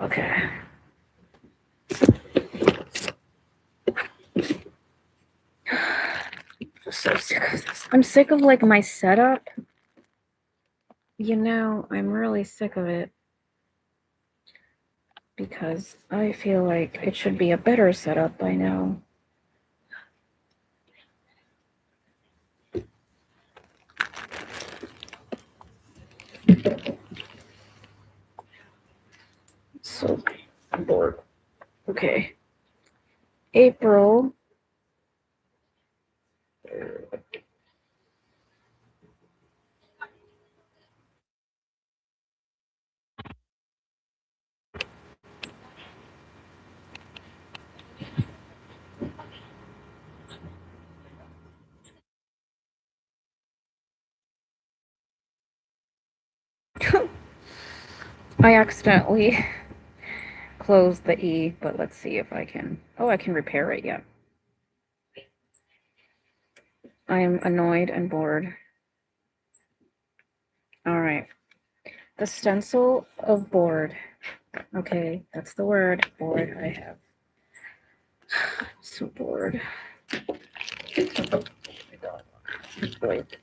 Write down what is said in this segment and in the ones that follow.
Okay. I'm so sick of this. I'm sick of like my setup. You know, I'm really sick of it. Because I feel like it should be a better setup by now. So I'm bored. Okay. April. I accidentally closed the E, but let's see if I can. Oh, I can repair it, yeah. I am annoyed and bored. All right. The stencil of bored. Okay, that's the word. Bored. I have. So bored. Wait.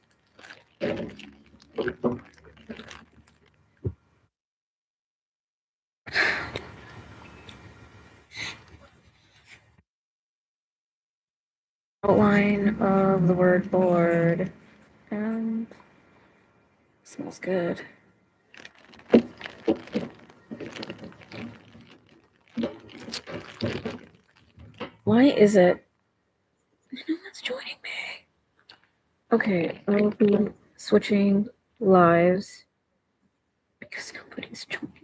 Outline of the word bored. And smells good. Why is it? No one's joining me. Okay, I'll be switching lives because nobody's joining.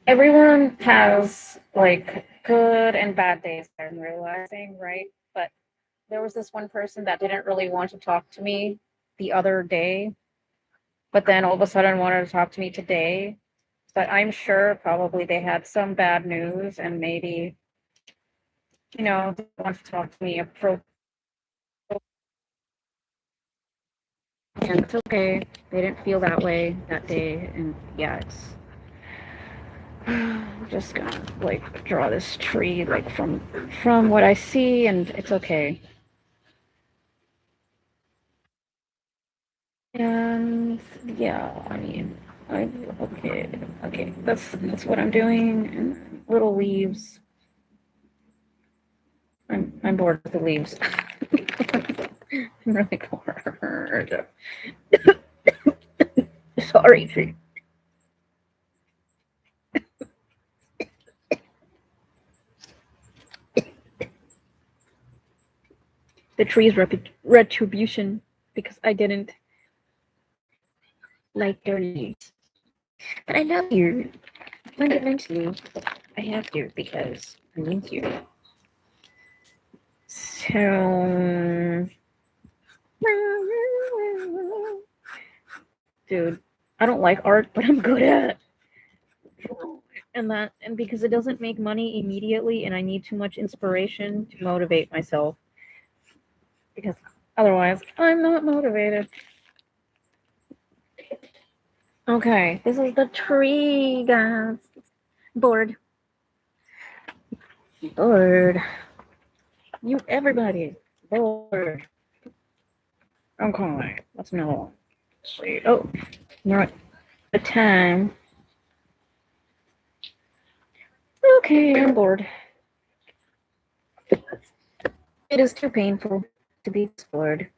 Everyone has like good and bad days, I'm realizing, right? But there was this one person that didn't really want to talk to me the other day, but then all of a sudden wanted to talk to me today. But I'm sure probably they had some bad news and maybe, they want to talk to me appropriately. And it's okay. They didn't feel that way that day. And yeah, it's I'm just gonna like draw this tree like from what I see, and it's okay. And yeah, I mean, I okay. That's what I'm doing. And little leaves. I'm bored with the leaves. I'm really bored. Sorry, tree. The tree's retribution because I didn't like their leaves. But I love you. Fundamentally, I have to because I need you. So, dude, I don't like art, but I'm good at it. And because it doesn't make money immediately, and I need too much inspiration to motivate myself. Because otherwise, I'm not motivated. Okay, this is the tree, guys. Bored. Bored. You everybody. Lord. Okay. Let's know. Wait. Oh, we're at the time. Okay, I'm bored. It is too painful to be explored.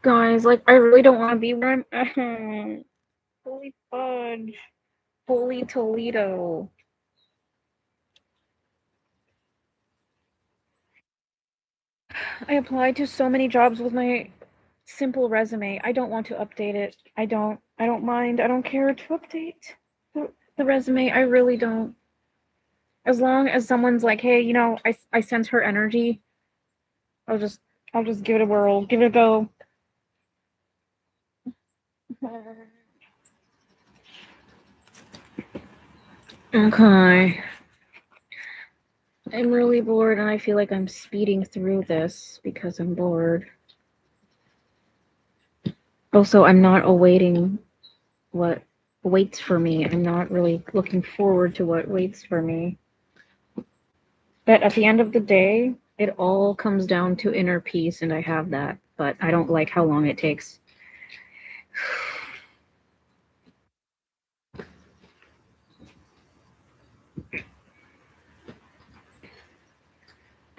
Guys, like, I really don't want to be where I'm at. Holy fudge. Holy Toledo. I applied to so many jobs with my simple resume. I don't want to update it. I don't mind. I don't care to update the resume. I really don't. As long as someone's like, hey, you know, I sense her energy. I'll just give it a whirl, give it a go. Okay. I'm really bored and I feel like I'm speeding through this because I'm bored. Also, I'm not awaiting what waits for me. I'm not really looking forward to what waits for me. But at the end of the day, it all comes down to inner peace, and I have that. But I don't like how long it takes.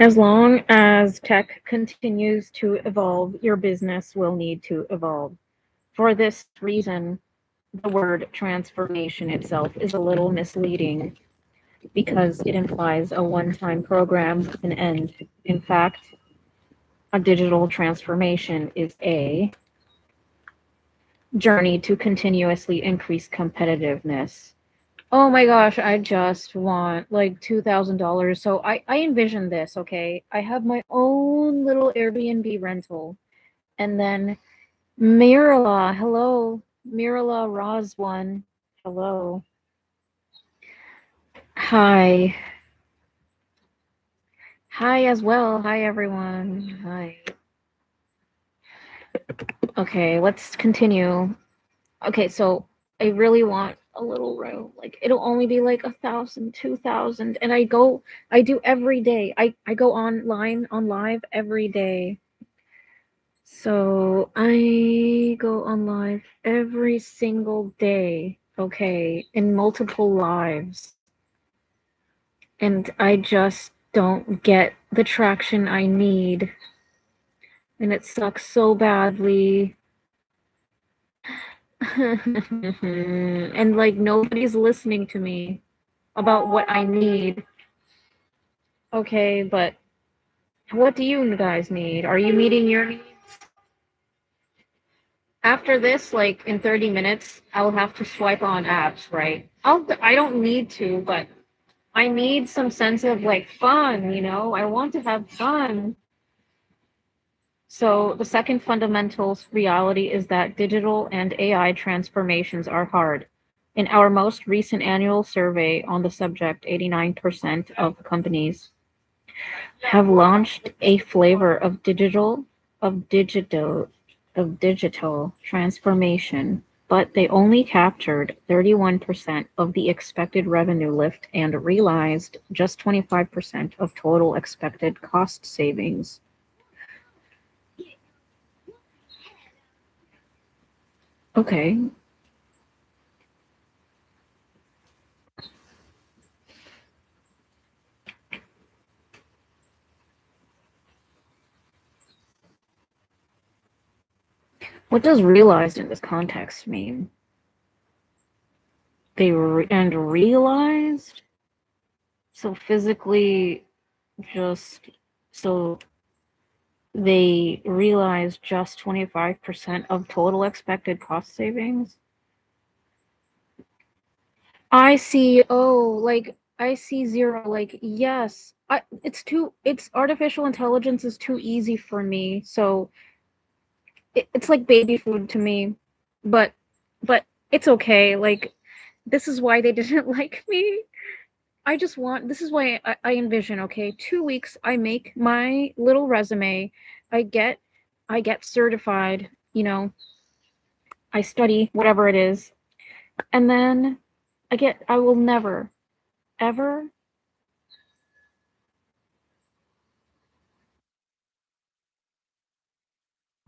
As long as tech continues to evolve, your business will need to evolve. For this reason, the word transformation itself is a little misleading because it implies a one-time program with an end. In fact, a digital transformation is a journey to continuously increase competitiveness. Oh my gosh, I just want like $2,000. So I envision this, okay? I have my own little Airbnb rental. And then Mirala, hello. Mirala Roz1, hello. Hi. Hi as well. Hi everyone. Hi. Okay, let's continue. Okay, so I really want a little room. Like it'll only be like 1,000, 2,000, and I do every day. I go online on live every day. So I go on live every single day, okay, in multiple lives. And I just don't get the traction I need. And it sucks so badly. And like nobody's listening to me about what I need. Okay, but what do you guys need? Are you meeting your needs? After this, like in 30 minutes, I'll have to swipe on apps, right? I don't need to, but I need some sense of like fun, you know? I want to have fun. So the second fundamental reality is that digital and AI transformations are hard. In our most recent annual survey on the subject, 89% of companies have launched a flavor of digital transformation, but they only captured 31% of the expected revenue lift and realized just 25% of total expected cost savings. Okay. What does realized in this context mean? And realized? So physically just so they realized just 25% of total expected cost savings? I see, oh, like I see zero, like yes. It's artificial intelligence is too easy for me. So it's like baby food to me. But but it's okay. Like this is why they didn't like me. This is why I envision, okay, 2 weeks, I make my little resume, I get, I get certified, you know, I study whatever it is, and then I will never, ever.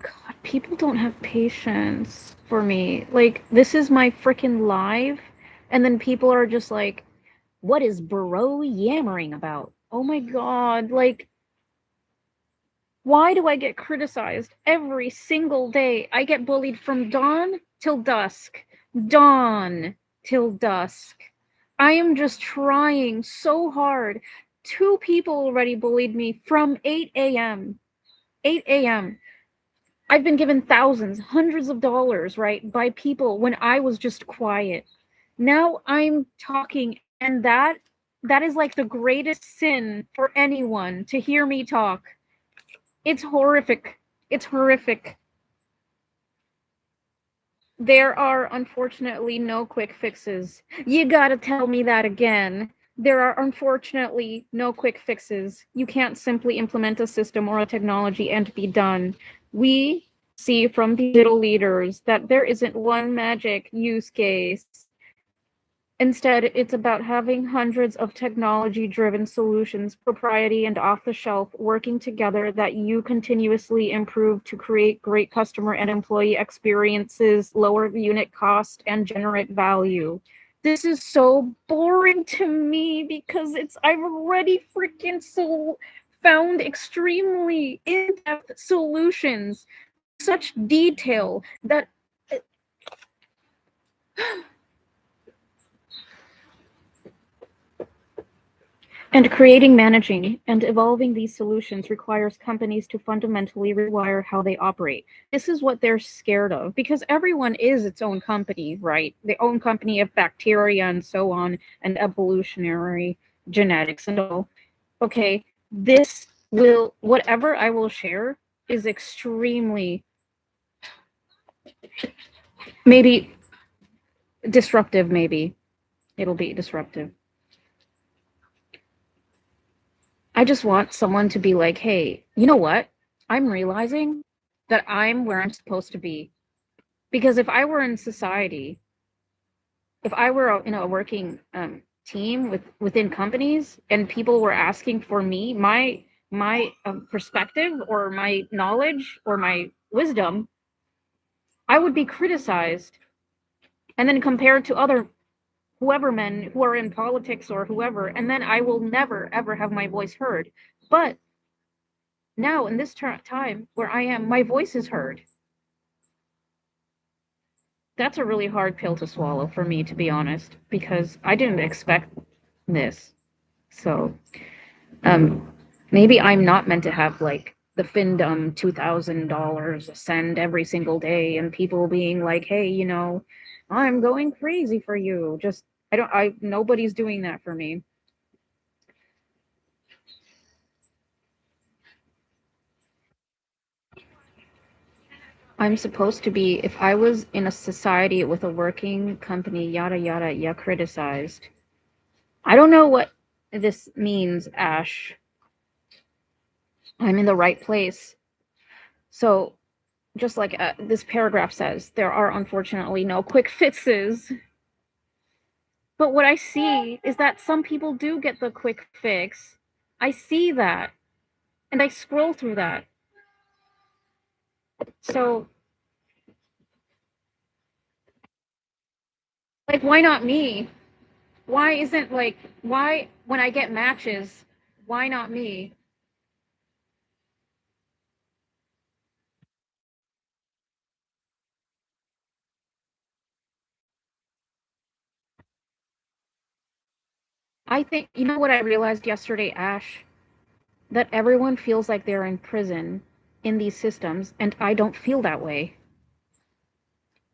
God, people don't have patience for me. Like, this is my freaking life. And then people are just like, what is Bro yammering about? Oh my God. Like, why do I get criticized every single day? I get bullied from dawn till dusk. Dawn till dusk. I am just trying so hard. Two people already bullied me from 8 a.m. 8 a.m. I've been given thousands, hundreds of dollars, right, by people when I was just quiet. Now I'm talking, and that is like the greatest sin for anyone to hear me talk. It's horrific. It's horrific. There are unfortunately no quick fixes. You gotta tell me that again. There are unfortunately no quick fixes. You can't simply implement a system or a technology and be done. We see from digital leaders that there isn't one magic use case. Instead, it's about having hundreds of technology-driven solutions, proprietary and off-the-shelf, working together that you continuously improve to create great customer and employee experiences, lower unit cost, and generate value. This is so boring to me because I've already freaking found extremely in-depth solutions, such detail that And creating, managing, and evolving these solutions requires companies to fundamentally rewire how they operate. This is what they're scared of because everyone is its own company, right? The own company of bacteria and so on, and evolutionary genetics and all. Okay, whatever I will share is extremely, maybe disruptive, maybe. It'll be disruptive. I just want someone to be like, hey, you know what? I'm realizing that I'm where I'm supposed to be. Because if I were in society, if I were in a working team within companies, and people were asking for me, my perspective or my knowledge or my wisdom, I would be criticized and then compared to other whoever men who are in politics or whoever, and then I will never ever have my voice heard. But now in this time where I am, my voice is heard. That's a really hard pill to swallow for me, to be honest, because I didn't expect this. So, um, maybe I'm not meant to have like the Findom $2,000 send every single day and people being like, hey, I'm going crazy for you. Just, nobody's doing that for me. I'm supposed to be, if I was in a society with a working company, yada, yada, yeah, criticized. I don't know what this means, Ash. I'm in the right place. So, just like this paragraph says, there are unfortunately no quick fixes. But what I see is that some people do get the quick fix. I see that. And I scroll through that. So, like, why not me? Why isn't, like, why, when I get matches, why not me? I think, you know what I realized yesterday, Ash? That everyone feels like they're in prison in these systems, and I don't feel that way.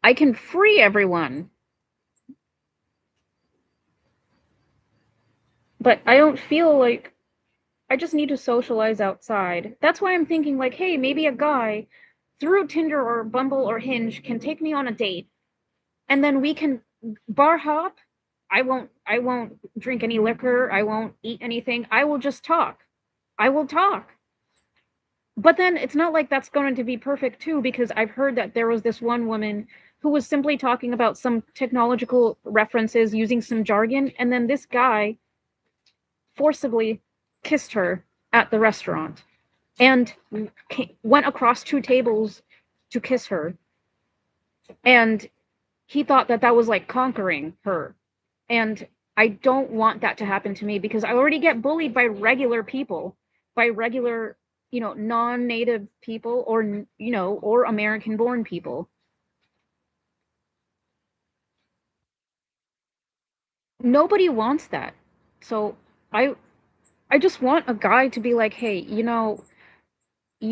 I can free everyone, but I don't feel like I just need to socialize outside. That's why I'm thinking, like, hey, maybe a guy through Tinder or Bumble or Hinge can take me on a date, and then we can bar hop. I won't drink any liquor. I won't eat anything. I will just talk. I will talk. But then it's not like that's going to be perfect too, because I've heard that there was this one woman who was simply talking about some technological references using some jargon, and then this guy forcibly kissed her at the restaurant and went across 2 tables to kiss her. And he thought that that was like conquering her. And I don't want that to happen to me because I already get bullied by regular people, by regular, non-native people or, or American born people. Nobody wants that. So I I just want a guy to be like, "Hey, you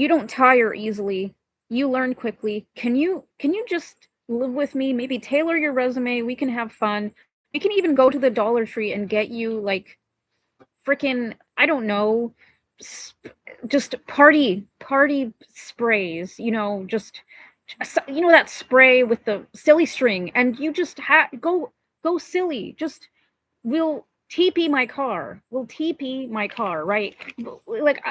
don't tire easily. You learn quickly. Can you just live with me? Maybe tailor your resume. We can have fun. We can even go to the Dollar Tree and get you like freaking, I don't know, just party sprays, that spray with the silly string, and you just go silly. Just we'll TP my car. We'll TP my car, right? Like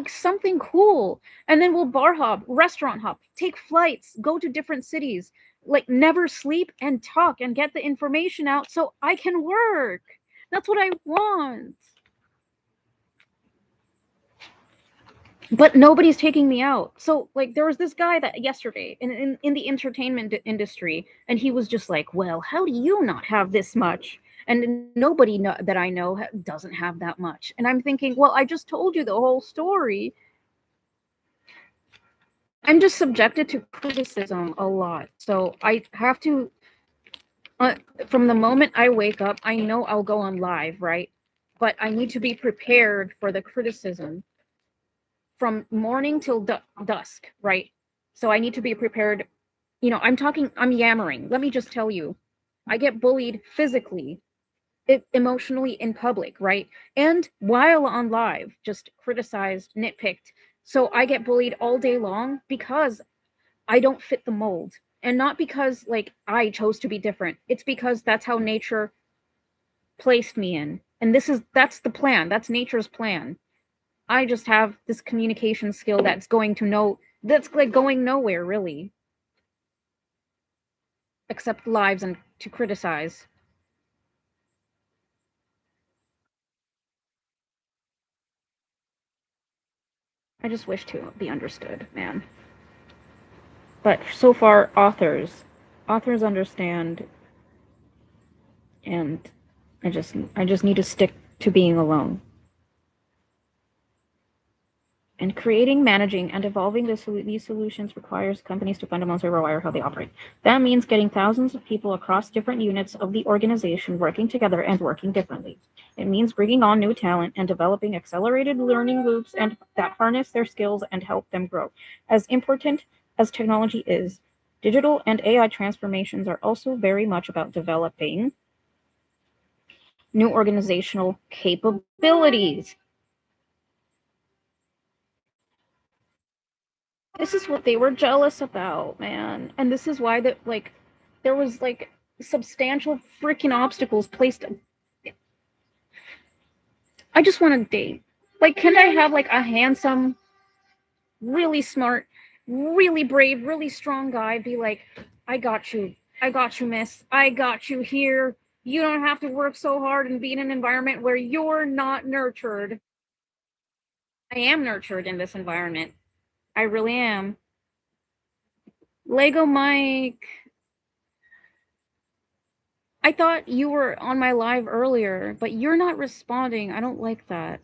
something cool. And then we'll bar hop, restaurant hop, take flights, go to different cities, like never sleep and talk and get the information out so I can work. That's what I want. But nobody's taking me out. So like there was this guy that yesterday in the entertainment industry, and he was just like, well, how do you not have this much? And nobody that I know doesn't have that much. And I'm thinking, well, I just told you the whole story. I'm just subjected to criticism a lot. So I have to, from the moment I wake up, I know I'll go on live, right? But I need to be prepared for the criticism from morning till dusk, right? So I need to be prepared. I'm yammering. Let me just tell you, I get bullied physically, emotionally in public, right? And while on live, just criticized, nitpicked. So I get bullied all day long because I don't fit the mold. And not because like I chose to be different. It's because that's how nature placed me in. And that's the plan. That's nature's plan. I just have this communication skill that's like going nowhere really, except lives and to criticize. I just wish to be understood, man. But so far, authors understand, and I just need to stick to being alone. And creating, managing, and evolving these solutions requires companies to fundamentally rewire how they operate. That means getting thousands of people across different units of the organization working together and working differently. It means bringing on new talent and developing accelerated learning loops and that harness their skills and help them grow. As important as technology is, digital and AI transformations are also very much about developing new organizational capabilities. This is what they were jealous about, man. And this is why there was like substantial freaking obstacles placed. I just want to date. Like, can I have like a handsome, really smart, really brave, really strong guy be like, I got you. I got you, miss. I got you here. You don't have to work so hard and be in an environment where you're not nurtured. I am nurtured in this environment. I really am. Lego Mike, I thought you were on my live earlier, but you're not responding. I don't like that.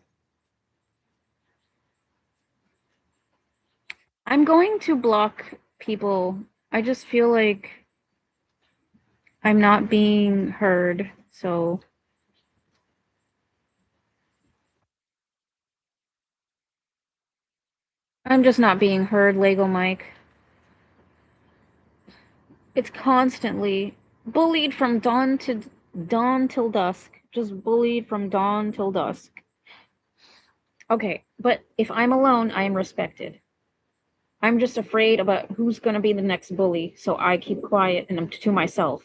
I'm going to block people. I just feel like I'm not being heard. So I'm just not being heard, Lego Mike. It's constantly bullied from dawn till dusk. Just bullied from dawn till dusk. Okay, but if I'm alone, I am respected. I'm just afraid about who's going to be the next bully, so I keep quiet and I'm to myself.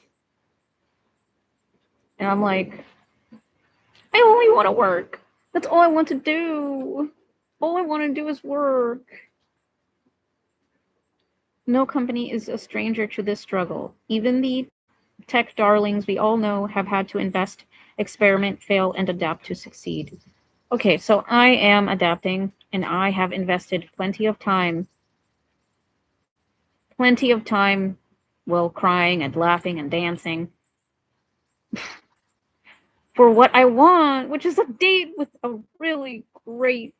And I'm like, I only want to work. That's all I want to do. All I want to do is work. No company is a stranger to this struggle. Even the tech darlings we all know have had to invest, experiment, fail, and adapt to succeed. Okay, so I am adapting and I have invested plenty of time while crying and laughing and dancing for what I want, which is a date with a really great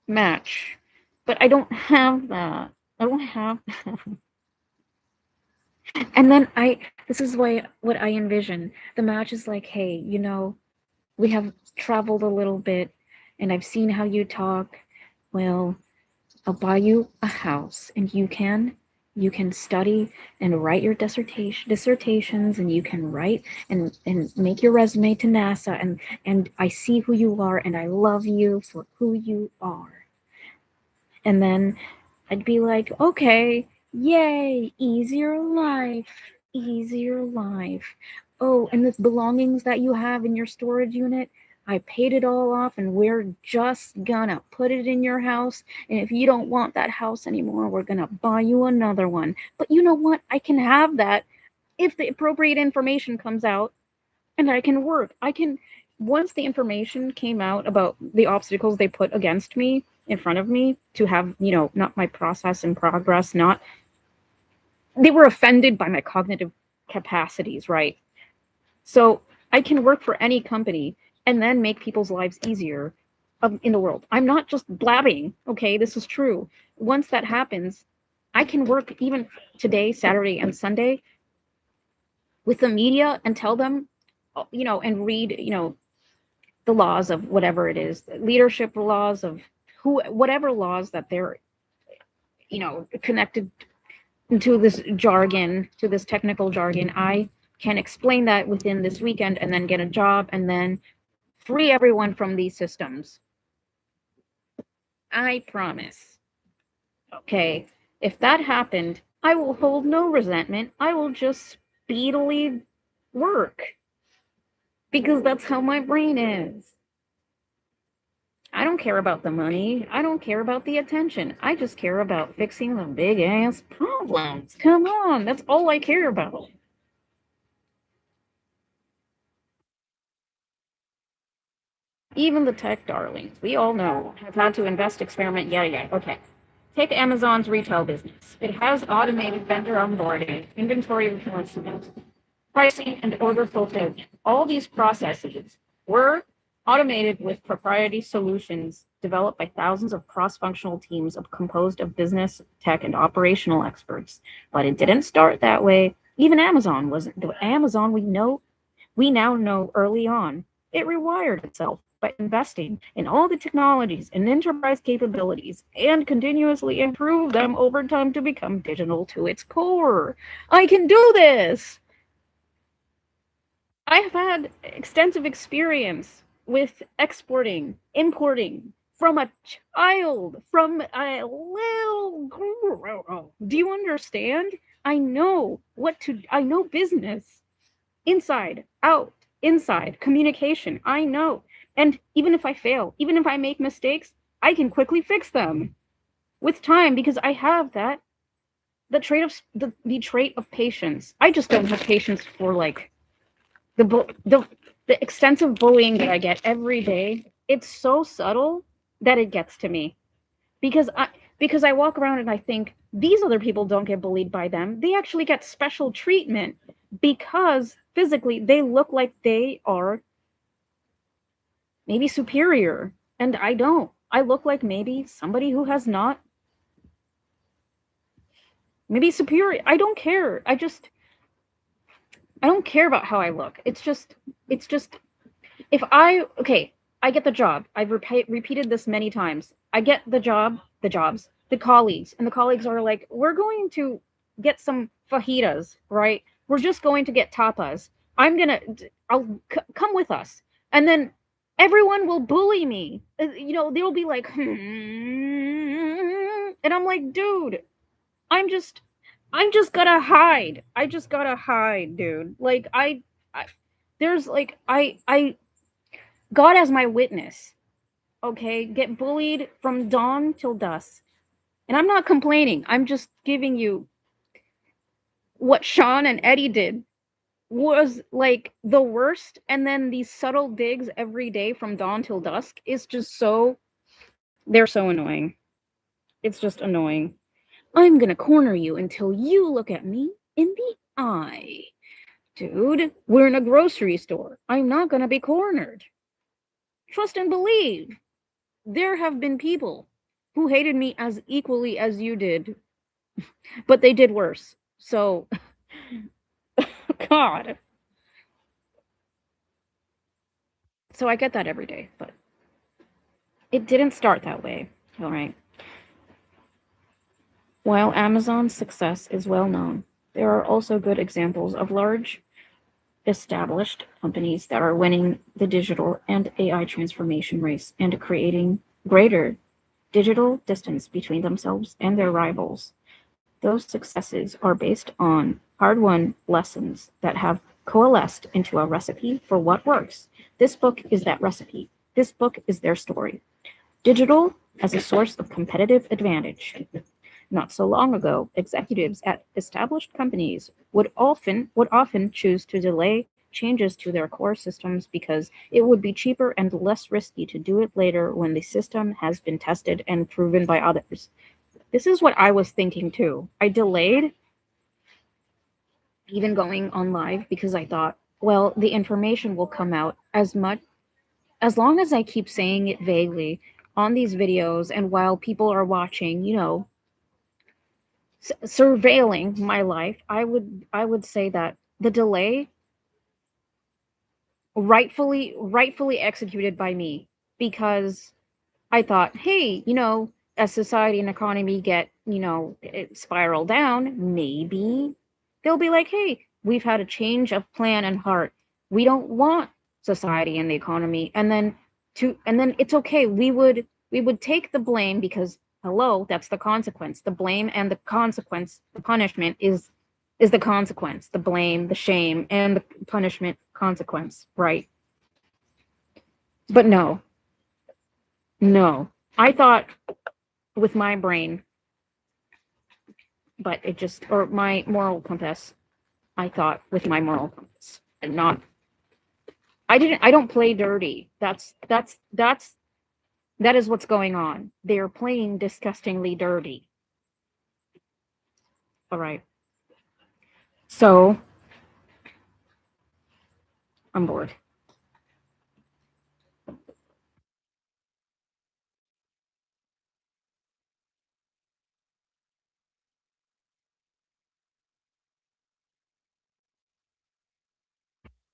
match. But I don't have that. I don't have that. And then this is what I envision. The match is like, hey, we have traveled a little bit and I've seen how you talk. Well, I'll buy you a house and you can study and write your dissertations, and you can write and make your resume to NASA, and I see who you are and I love you for who you are. And then I'd be like, okay, yay, easier life, easier life. Oh, and the belongings that you have in your storage unit, I paid it all off and we're just gonna put it in your house. And if you don't want that house anymore, we're gonna buy you another one. But you know what? I can have that if the appropriate information comes out and I can work. Once the information came out about the obstacles they put against me in front of me to have, not my process and progress, not, they were offended by my cognitive capacities, right? So I can work for any company and then make people's lives easier in the world. I'm not just blabbing, okay? This is true. Once that happens, I can work even today, Saturday, and Sunday with the media and tell them, and read, the laws of whatever it is, leadership laws of whatever laws that they're, connected to this jargon, to this technical jargon. I can explain that within this weekend and then get a job and then free everyone from these systems. I promise. Okay. If that happened, I will hold no resentment. I will just speedily work because that's how my brain is. I don't care about the money. I don't care about the attention. I just care about fixing the big ass problems. Come on, that's all I care about. Even the tech darlings, we all know, have had to invest, experiment, yada yada. Okay. Take Amazon's retail business. It has automated vendor onboarding, inventory replenishment, pricing, and order fulfillment. All these processes were automated with proprietary solutions developed by thousands of cross-functional teams composed of business, tech, and operational experts. But it didn't start that way. Even Amazon wasn't. The Amazon we now know early on, it rewired itself by investing in all the technologies and enterprise capabilities and continuously improve them over time to become digital to its core. I can do this. I have had extensive experience with exporting, importing from a child, from a little girl. Do you understand? I know business inside, out, inside, communication. I know. And even if I fail, even if I make mistakes, I can quickly fix them with time because I have the trait of patience. I just don't have patience for like the extensive bullying that I get every day. It's so subtle that it gets to me because I walk around and I think these other people don't get bullied by them. They actually get special treatment because physically they look like they are maybe superior, and I don't. I look like maybe somebody who has not, maybe superior. I don't care. I don't care about how I look. It's just if okay, I get the job. I've repeated this many times. I get the job, the colleagues, and the colleagues are like, we're going to get some fajitas, right? We're just going to get tapas. Come with us. And then everyone will bully me. They'll be like, and I'm like, dude, I'm just, I'm just gotta hide. I just gotta hide, dude. Like, I there's like, God as my witness, okay? Get bullied from dawn till dusk. And I'm not complaining. I'm just giving you what Sean and Eddie did was like the worst. And then these subtle digs every day from dawn till dusk is just so, they're so annoying. It's just annoying. I'm gonna corner you until you look at me in the eye. Dude, we're in a grocery store. I'm not gonna be cornered. Trust and believe. There have been people who hated me as equally as you did, but they did worse. So, God. So I get that every day, but it didn't start that way. All right. While Amazon's success is well known, there are also good examples of large, established companies that are winning the digital and AI transformation race and creating greater digital distance between themselves and their rivals. Those successes are based on hard-won lessons that have coalesced into a recipe for what works. This book is that recipe. This book is their story. Digital as a source of competitive advantage. Not so long ago, executives at established companies would often choose to delay changes to their core systems because it would be cheaper and less risky to do it later when the system has been tested and proven by others. This is what I was thinking too. I delayed even going on live because I thought, well, the information will come out as long as I keep saying it vaguely on these videos and while people are watching, surveilling my life, I would say that the delay rightfully executed by me because I thought, hey, as society and economy get, it spiral down, maybe they'll be like, hey, we've had a change of plan and heart. We don't want society and the economy. And then it's okay. We would take the blame because hello, that's the consequence. The blame and the consequence, the punishment is the consequence, the blame, the shame, and the punishment consequence, right? But no. I thought with my brain, but it just, or my moral compass, I thought with my moral compass and not, I don't play dirty. That is what's going on. They're playing disgustingly dirty. All right. So I'm bored.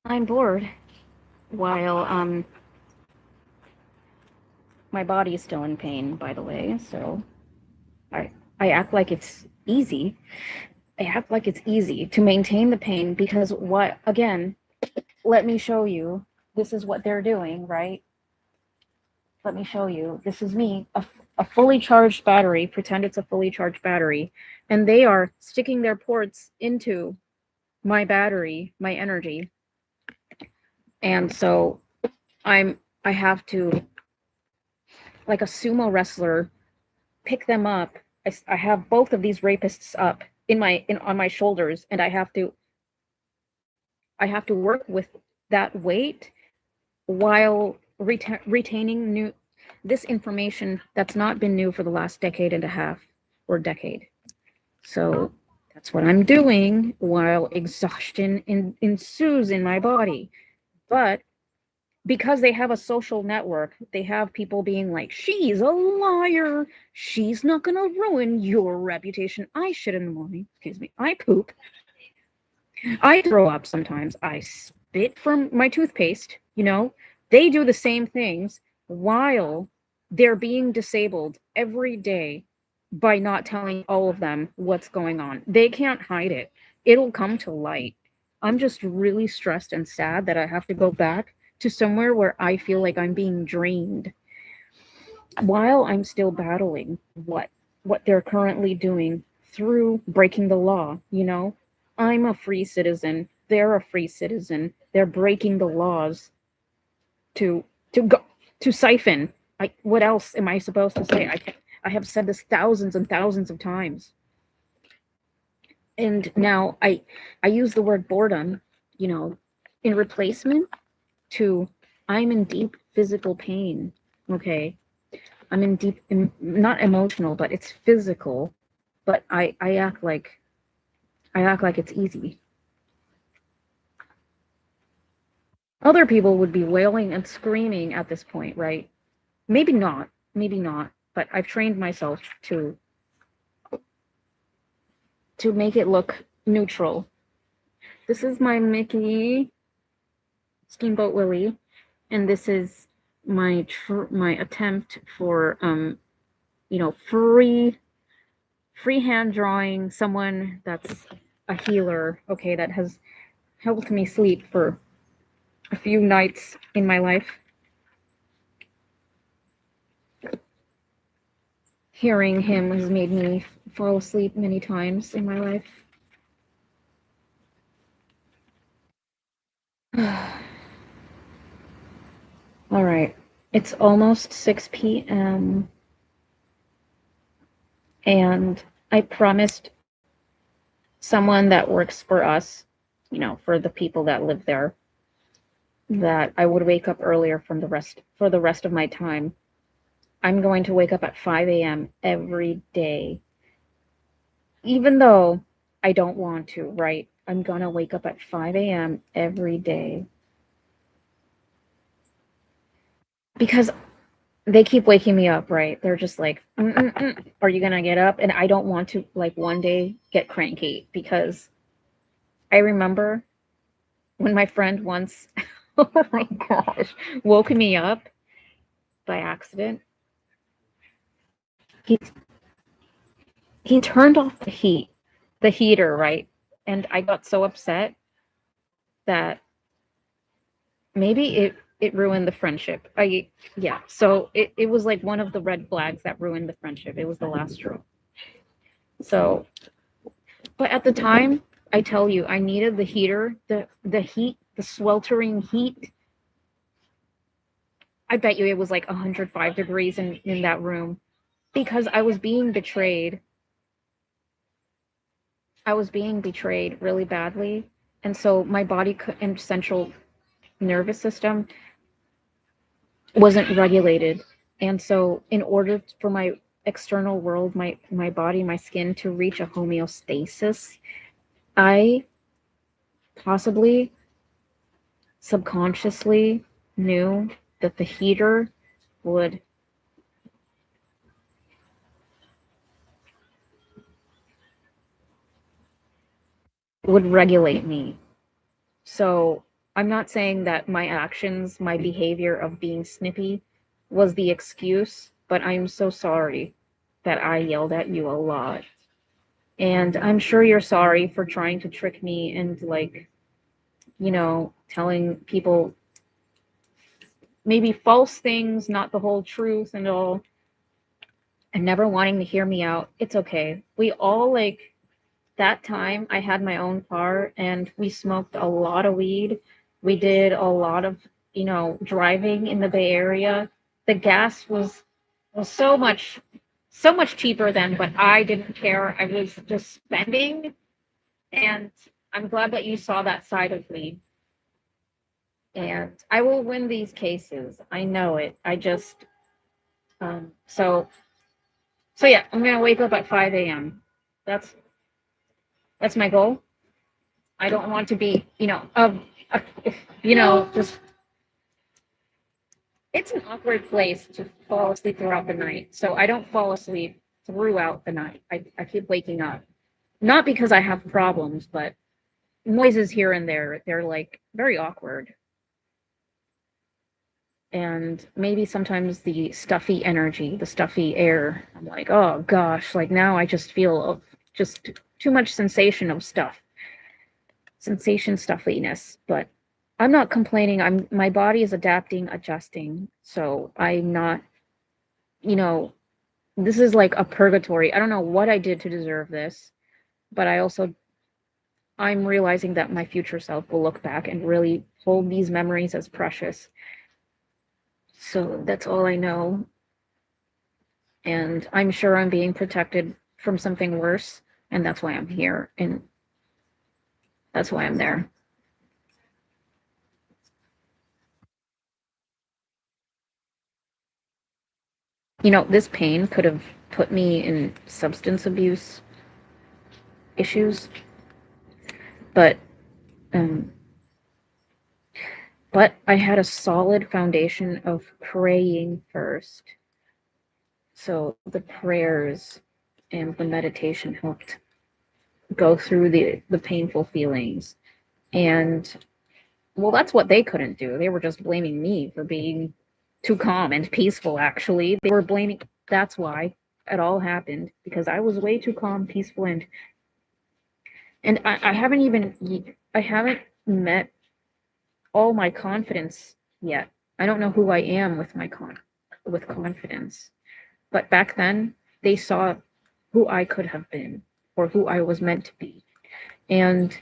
I'm bored while my body is still in pain, by the way. So I I act like it's easy. I act like it's easy to maintain the pain because what again, let me show you. This is what they're doing, right? Let me show you. This is me, a fully charged battery. Pretend it's a fully charged battery. And they are sticking their ports into my battery, my energy. And so I have to, like a sumo wrestler, pick them up. I have both of these rapists up on my shoulders, and I have to work with that weight while retaining this information that's not been new for the last decade and a half or decade. So that's what I'm doing while exhaustion ensues in my body. But because they have a social network, they have people being like, she's a liar. She's not going to ruin your reputation. I shit in the morning. Excuse me. I poop. I throw up sometimes. I spit from my toothpaste. They do the same things while they're being disabled every day by not telling all of them what's going on. They can't hide it. It'll come to light. I'm just really stressed and sad that I have to go back to somewhere where I feel like I'm being drained while I'm still battling what they're currently doing through breaking the law. I'm a free citizen, they're a free citizen, they're breaking the laws to go to siphon. What else am I supposed to say? I can't. I have said this thousands and thousands of times. And now I use the word boredom, you know, in replacement to I'm in deep physical pain. Okay. I'm in deep, not emotional, but it's physical. But I act like it's easy. Other people would be wailing and screaming at this point, right? Maybe not. But I've trained myself to make it look neutral. This is my Mickey Steamboat Willie, and this is my attempt for you know, free hand drawing someone that's a healer, okay, that has helped me sleep for a few nights in my life. Hearing him has made me fall asleep many times in my life. All right. It's almost 6 p.m. and I promised someone that works for us, you know, for the people that live there, that I would wake up earlier for the rest of my time. I'm going to wake up at 5 a.m. every day. Even though I don't want to, right? I'm gonna wake up at 5 a.m. every day. Because they keep waking me up, right? They're just like, are you gonna get up? And I don't want to, like, one day get cranky, because I remember when my friend once, oh my gosh, woke me up by accident. He he turned off the heater, right? And I got so upset that maybe it ruined the friendship. Yeah, so it was like one of the red flags that ruined the friendship. It was the last straw. So, but at the time, I tell you, I needed the heater, the heat, the sweltering heat. I bet you it was like 105 degrees in that room, because I was being betrayed. I was being betrayed really badly. And so my body and central nervous system wasn't regulated. And so in order for my external world, my body, my skin, to reach a homeostasis, I possibly subconsciously knew that the heater would regulate me. So I'm not saying that my actions, my behavior of being snippy was the excuse, but I'm so sorry that I yelled at you a lot. And I'm sure you're sorry for trying to trick me and, like, you know, telling people maybe false things, not the whole truth and all, and never wanting to hear me out. It's okay. We all, like, that time I had my own car and we smoked a lot of weed. We did a lot of, you know, driving in the Bay Area. The gas was so much cheaper then, but I didn't care. I was just spending, and I'm glad that you saw that side of me. And I will win these cases. I know it. I just so yeah, I'm gonna wake up at 5 a.m. That's that's my goal. I don't want to be, you know, you know, just, it's an awkward place to fall asleep throughout the night. So I don't fall asleep throughout the night. I keep waking up. Not because I have problems, but noises here and there, they're like very awkward. And maybe sometimes the stuffy energy, the stuffy air, I'm like, oh gosh, like now I just feel just too much sensation of stuff, sensation stuffiness. But I'm not complaining. My body is adapting, adjusting. So I'm not, you know, this is like a purgatory. I don't know what I did to deserve this, but I'm realizing that my future self will look back and really hold these memories as precious. So that's all I know. And I'm sure I'm being protected from something worse, and that's why I'm here, and that's why I'm there. This pain could have put me in substance abuse issues, but um, I had a solid foundation of praying first. So the prayers and the meditation helped go through the painful feelings. And well, that's what they couldn't do. They were just blaming me for being too calm and peaceful, actually. They were blaming, that's why it all happened, because I was way too calm, peaceful, and I haven't met all my confidence yet. I don't know who I am with with confidence. But back then, they saw who I could have been or who I was meant to be. And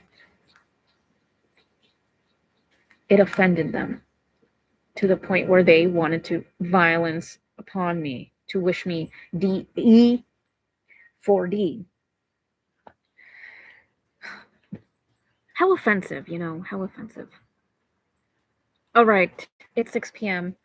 it offended them to the point where they wanted to violence upon me, to wish me DE 4D. How offensive, how offensive. All right, it's 6 p.m.